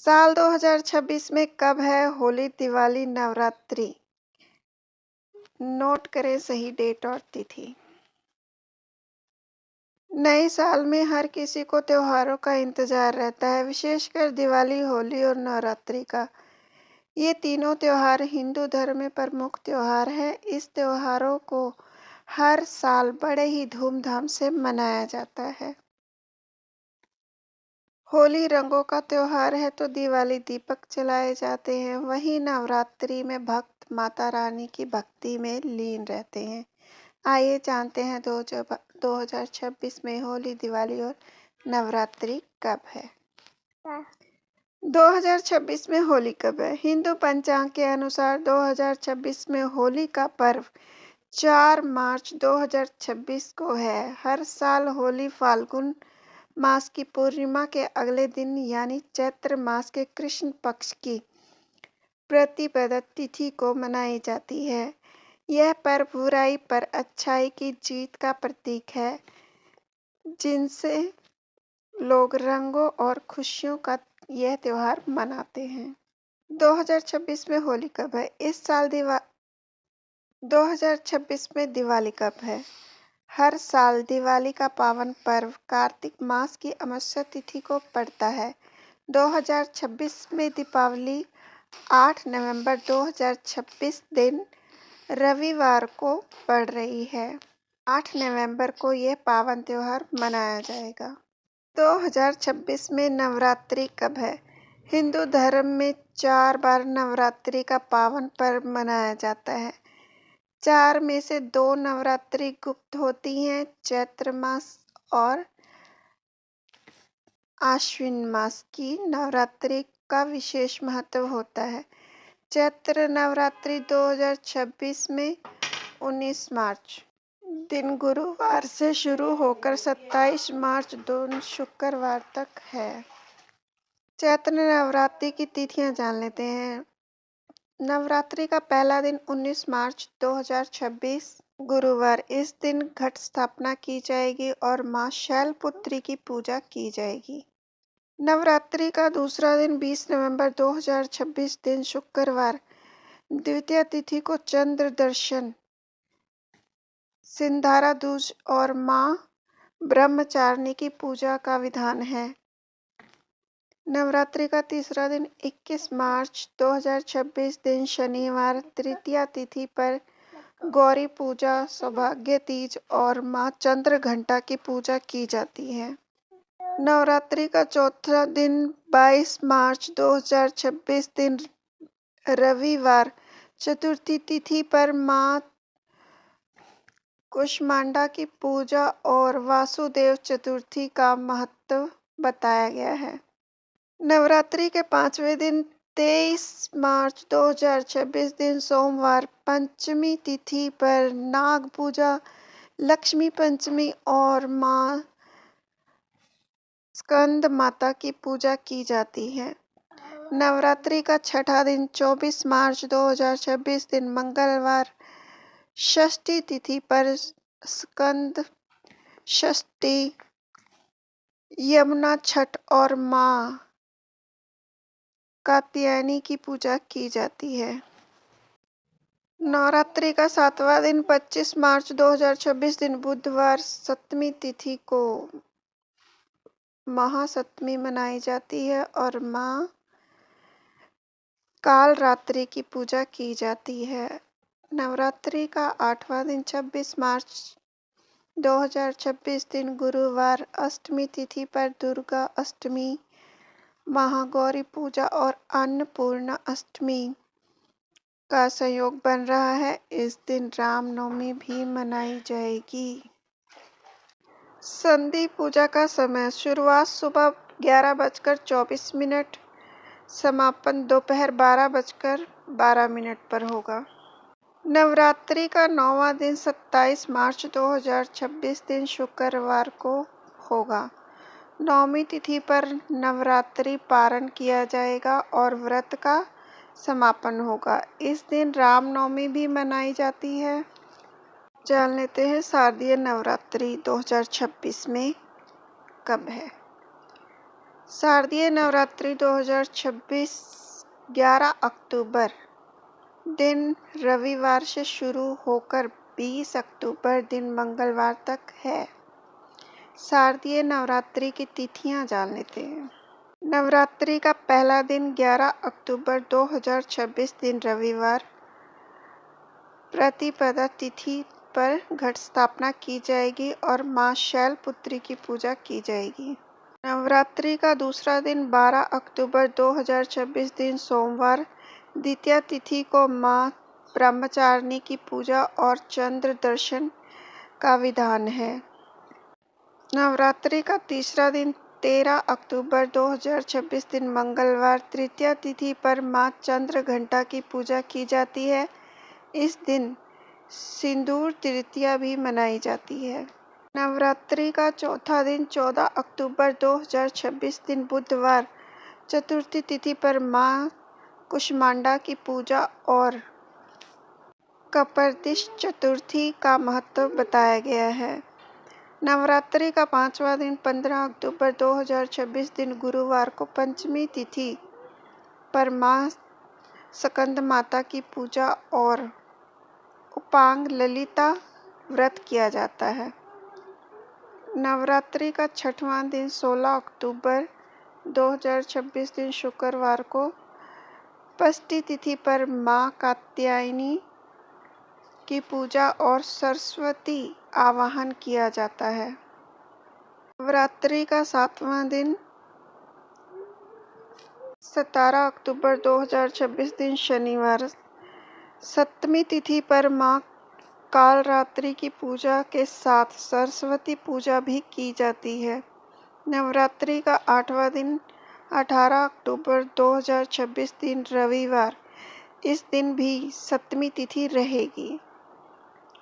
साल 2026 में कब है होली, दिवाली, नवरात्रि? नोट करें सही डेट और तिथि। नए साल में हर किसी को त्योहारों का इंतजार रहता है, विशेषकर दिवाली, होली और नवरात्रि का। ये तीनों त्योहार हिंदू धर्म में प्रमुख त्योहार हैं। इस त्योहारों को हर साल बड़े ही धूमधाम से मनाया जाता है। होली रंगों का त्योहार है तो दिवाली दीपक जलाए जाते हैं। वहीं नवरात्रि में भक्त माता रानी की भक्ति में लीन रहते हैं। आइए जानते हैं 2026 में होली, दिवाली और नवरात्रि कब है। 2026 में होली कब है? हिंदू पंचांग के अनुसार 2026 में होली का पर्व 4 मार्च 2026 को है। हर साल होली फाल्गुन मास की पूर्णिमा के अगले दिन यानी चैत्र मास के कृष्ण पक्ष की प्रतिपदा तिथि को मनाई जाती है। यह पर्व बुराई पर अच्छाई की जीत का प्रतीक है, जिनसे लोग रंगों और खुशियों का यह त्योहार मनाते हैं। 2026 में होली कब है? इस साल 2026 में दिवाली कब है? हर साल दिवाली का पावन पर्व कार्तिक मास की अमावस्या तिथि को पड़ता है। 2026 में दीपावली 8 नवंबर 2026 दिन रविवार को पड़ रही है। 8 नवंबर को यह पावन त्योहार मनाया जाएगा। 2026 में नवरात्रि कब है? हिंदू धर्म में 4 बार नवरात्रि का पावन पर्व मनाया जाता है। 4 में से 2 नवरात्रि गुप्त होती हैं, चैत्र मास और आश्विन मास की नवरात्रि का विशेष महत्व होता है। चैत्र नवरात्रि 2026 में 19 मार्च दिन गुरुवार से शुरू होकर 27 मार्च दिन शुक्रवार तक है। चैत्र नवरात्रि की तिथियां जान लेते हैं। नवरात्रि का पहला दिन 19 मार्च 2026 गुरुवार। इस दिन घट स्थापना की जाएगी और मां शैलपुत्री की पूजा की जाएगी। नवरात्रि का दूसरा दिन 20 नवंबर 2026 दिन शुक्रवार। द्वितीय तिथि को चंद्र दर्शन, सिंधारा दूज और मां ब्रह्मचारिणी की पूजा का विधान है। नवरात्रि का तीसरा दिन 21 मार्च 2026 दिन शनिवार। तृतीया तिथि पर गौरी पूजा, सौभाग्य तीज और मां चंद्र घंटा की पूजा की जाती है। नवरात्रि का चौथा दिन 22 मार्च 2026 दिन रविवार। चतुर्थी तिथि पर मां कुष्मांडा की पूजा और वासुदेव चतुर्थी का महत्व बताया गया है। नवरात्रि के 5वें दिन 23 मार्च 2026 दिन सोमवार। पंचमी तिथि पर नाग पूजा, लक्ष्मी पंचमी और मां स्कंद माता की पूजा की जाती है। नवरात्रि का छठा दिन 24 मार्च 2026 दिन मंगलवार। षष्ठी तिथि पर स्कंद षष्ठी, यमुना छठ और मां कात्यायनी की पूजा की जाती है। नवरात्रि का 7वां दिन 25 मार्च 2026 दिन बुधवार। सप्तमी तिथि को महासप्तमी मनाई जाती है और मां कालरात्रि की पूजा की जाती है। नवरात्रि का 8वां दिन 26 मार्च 2026 दिन गुरुवार। अष्टमी तिथि पर दुर्गा अष्टमी, महागौरी पूजा और अन्नपूर्णा अष्टमी का संयोग बन रहा है। इस दिन रामनवमी भी मनाई जाएगी। संधि पूजा का समय शुरुआत सुबह 11:24, समापन दोपहर 12:12 पर होगा। नवरात्रि का 9वां दिन 27 मार्च 2026 दिन शुक्रवार को होगा। नवमी तिथि पर नवरात्रि पारण किया जाएगा और व्रत का समापन होगा। इस दिन रामनवमी भी मनाई जाती है। जान लेते हैं शारदीय नवरात्रि 2026 में कब है। शारदीय नवरात्रि 2026 11 अक्टूबर दिन रविवार से शुरू होकर 20 अक्टूबर दिन मंगलवार तक है। शारदीय नवरात्रि की तिथियां जान लेते हैं। नवरात्रि का पहला दिन 11 अक्टूबर 2026 दिन रविवार प्रतिपदा तिथि पर घट स्थापना की जाएगी और मां शैलपुत्री की पूजा की जाएगी। नवरात्रि का दूसरा दिन 12 अक्टूबर 2026 दिन सोमवार द्वितीया तिथि को मां ब्रह्मचारिणी की पूजा और चंद्र दर्शन का विधान है। नवरात्रि का तीसरा दिन 13 अक्टूबर 2026 दिन मंगलवार तृतीया तिथि पर मां चंद्र घंटा की पूजा की जाती है। इस दिन सिंदूर तृतीया भी मनाई जाती है। नवरात्रि का चौथा दिन 14 अक्टूबर 2026 दिन बुधवार चतुर्थी तिथि पर मां कुष्मांडा की पूजा और कपर्दिश चतुर्थी का महत्व बताया गया है। नवरात्रि का पांचवा दिन 15 अक्टूबर 2026 दिन गुरुवार को पंचमी तिथि पर मां स्कंद माता की पूजा और उपांग ललिता व्रत किया जाता है। नवरात्रि का छठवां दिन 16 अक्टूबर 2026 दिन शुक्रवार को षष्ठी तिथि पर मां कात्यायनी की पूजा और सरस्वती आवाहन किया जाता है। नवरात्रि का सातवां दिन 17 अक्टूबर 2026 दिन शनिवार सप्तमी तिथि पर मां कालरात्रि की पूजा के साथ सरस्वती पूजा भी की जाती है। नवरात्रि का आठवां दिन 18 अक्टूबर 2026 दिन रविवार इस दिन भी सप्तमी तिथि रहेगी।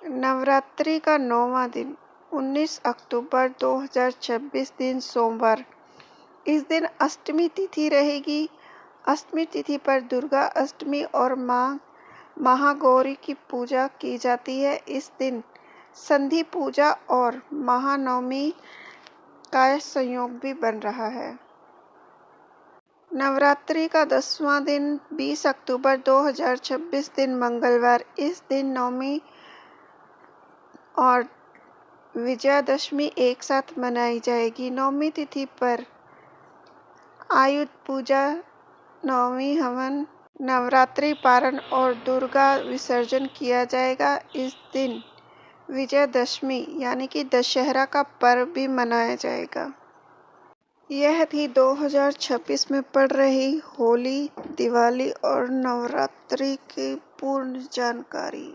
नवरात्रि का नौवां दिन 19 अक्टूबर 2026 दिन सोमवार इस दिन अष्टमी तिथि रहेगी। अष्टमी तिथि पर दुर्गा अष्टमी और मां महागौरी की पूजा की जाती है। इस दिन संधि पूजा और महानवमी का संयोग भी बन रहा है। नवरात्रि का 10वां दिन 20 अक्टूबर 2026 दिन मंगलवार इस दिन नवमी और विजयादशमी एक साथ मनाई जाएगी। नवमी तिथि पर आयुध पूजा, नवमी हवन, नवरात्रि पारण और दुर्गा विसर्जन किया जाएगा। इस दिन विजयादशमी यानी कि दशहरा का पर्व भी मनाया जाएगा। यह थी 2026 में पड़ रही होली, दिवाली और नवरात्रि की पूर्ण जानकारी।